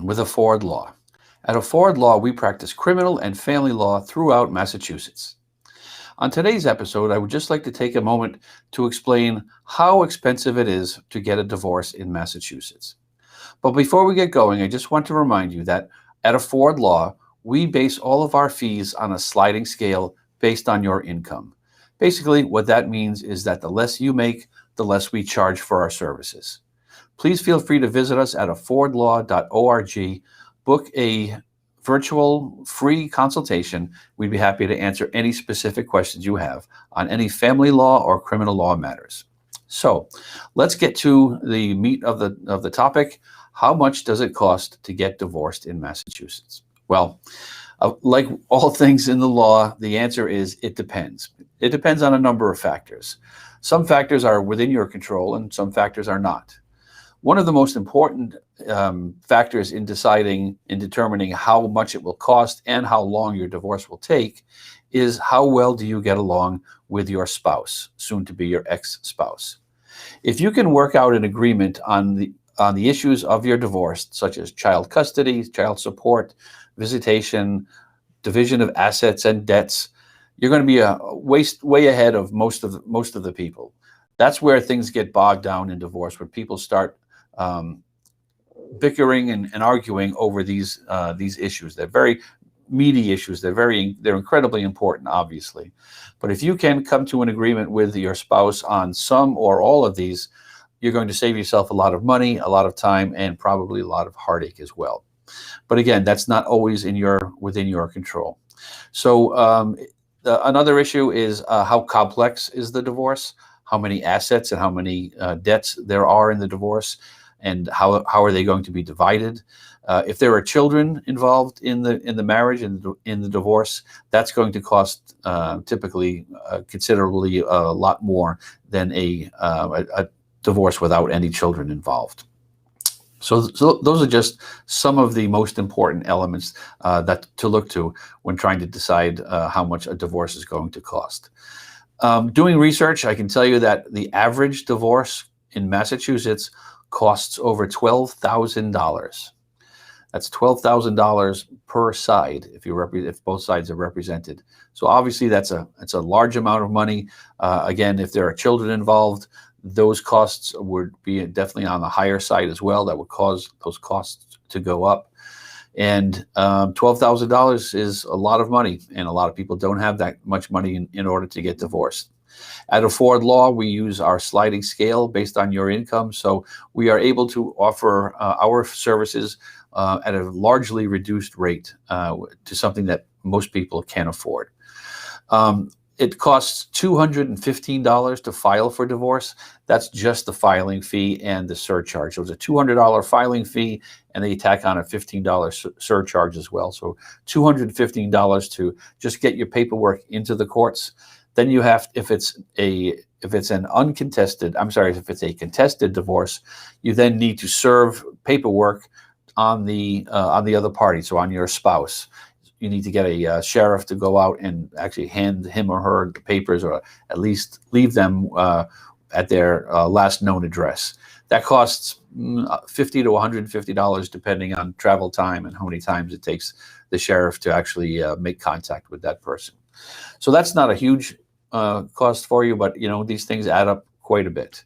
Alan with Afford Law. At Afford Law, we practice criminal and family law throughout Massachusetts. On today's episode, I would just like to take a moment to explain how expensive it is to get a divorce in Massachusetts. But before we get going, I just want to remind you that at Afford Law, we base all of our fees on a sliding scale based on your income. Basically, what that means is that the less you make, the less we charge for our services. Please feel free to visit us at affordlaw.org, book a virtual free consultation. We'd be happy to answer any specific questions you have on any family law or criminal law matters. So let's get to the meat of the topic. How much does it cost to get divorced in Massachusetts? Well, like all things in the law, the answer is it depends. It depends on a number of factors. Some factors are within your control and some factors are not. One of the most important factors in determining how much it will cost and how long your divorce will take is how well do you get along with your spouse, soon to be your ex-spouse. If you can work out an agreement on the issues of your divorce, such as child custody, child support, visitation, division of assets and debts, you're going to be way ahead of most of the people. That's where things get bogged down in divorce, where people start bickering and arguing over these issues. They're very meaty issues. They're incredibly important, obviously. But if you can come to an agreement with your spouse on some or all of these, you're going to save yourself a lot of money, a lot of time, and probably a lot of heartache as well. But again, that's not always within your control. So another issue is how complex is the divorce, how many assets and how many debts there are in the divorce, and how are they going to be divided. If there are children involved in the marriage and in the divorce, that's going to cost typically considerably a lot more than a divorce without any children involved. So those are just some of the most important elements that to look to when trying to decide how much a divorce is going to cost. Doing research, I can tell you that the average divorce in Massachusetts costs over $12,000. That's $12,000 per side if both sides are represented. So obviously that's a large amount of money. Again, if there are children involved, those costs would be definitely on the higher side as well. That would cause those costs to go up. And $12,000 is a lot of money, and a lot of people don't have that much money in order to get divorced. At Afford Law, we use our sliding scale based on your income, so we are able to offer our services at a largely reduced rate to something that most people can't afford. It costs $215 to file for divorce. That's just the filing fee and the surcharge. So it's a $200 filing fee, and they tack on a $15 surcharge as well. So $215 to just get your paperwork into the courts. Then you have, if it's a contested divorce, you then need to serve paperwork on the other party, so on your spouse. You need to get a sheriff to go out and actually hand him or her the papers, or at least leave them at their last known address. That costs $50 to $150 depending on travel time and how many times it takes the sheriff to actually make contact with that person. So that's not a huge cost for you, but these things add up quite a bit.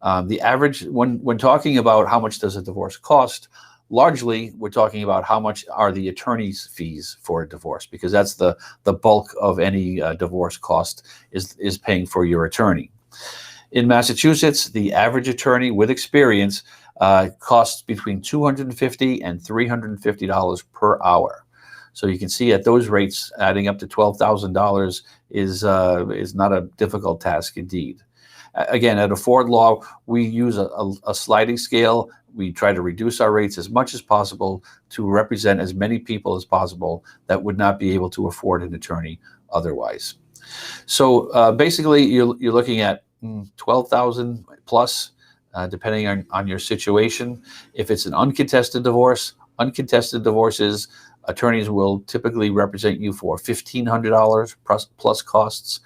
The average, when talking about how much does a divorce cost, largely we're talking about how much are the attorney's fees for a divorce, because that's the bulk of any divorce cost is paying for your attorney. In Massachusetts, the average attorney with experience costs between $250 and $350 per hour. So you can see at those rates, adding up to $12,000 is not a difficult task indeed. Again, at Afford Law, we use a sliding scale. We try to reduce our rates as much as possible to represent as many people as possible that would not be able to afford an attorney otherwise. So basically, you're looking at $12,000 plus, depending on your situation. If it's an uncontested divorces, attorneys will typically represent you for $1,500 plus costs.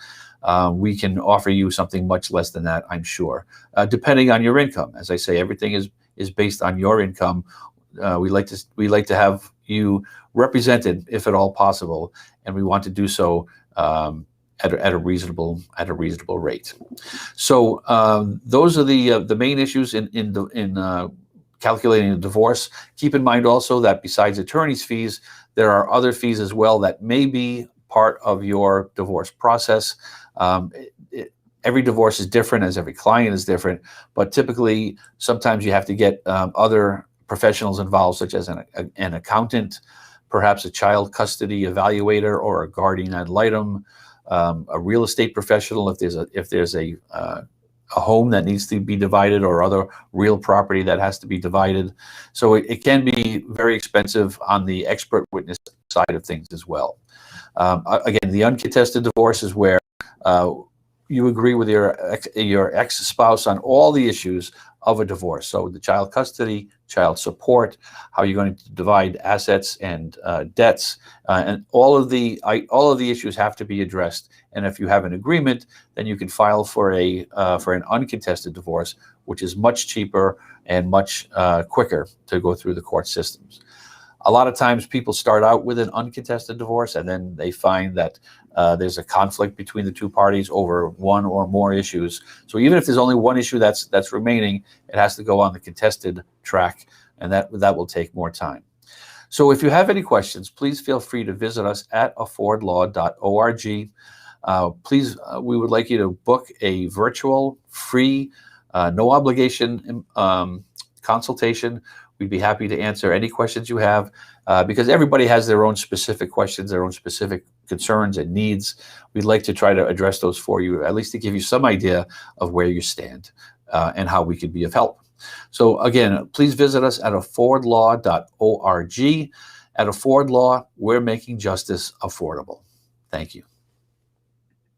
We can offer you something much less than that, I'm sure, depending on your income. As I say, everything is based on your income. we like to have you represented if at all possible, and we want to do so at a reasonable rate. So those are the main issues in calculating a divorce. Keep in mind also that besides attorney's fees, there are other fees as well that may be part of your divorce process. Every divorce is different, as every client is different, but typically sometimes you have to get other professionals involved, such as an accountant, perhaps a child custody evaluator or a guardian ad litem, a real estate professional if there's a home that needs to be divided or other real property that has to be divided. So it can be very expensive on the expert witness side of things as well. Again, the uncontested divorce is where you agree with your ex-spouse on all the issues of a divorce. So the child custody, child support, how you're going to divide assets and debts, and all of the issues have to be addressed. And if you have an agreement, then you can file for an uncontested divorce, which is much cheaper and much quicker to go through the court systems. A lot of times people start out with an uncontested divorce, and then they find that there's a conflict between the two parties over one or more issues. So even if there's only one issue that's remaining, it has to go on the contested track, and that will take more time. So if you have any questions, please feel free to visit us at affordlaw.org. Please, we would like you to book a virtual, free, no obligation consultation. We'd be happy to answer any questions you have, because everybody has their own specific questions, their own specific concerns and needs. We'd like to try to address those for you, at least to give you some idea of where you stand and how we could be of help. So again, please visit us at affordlaw.org. At Afford Law, we're making justice affordable. Thank you.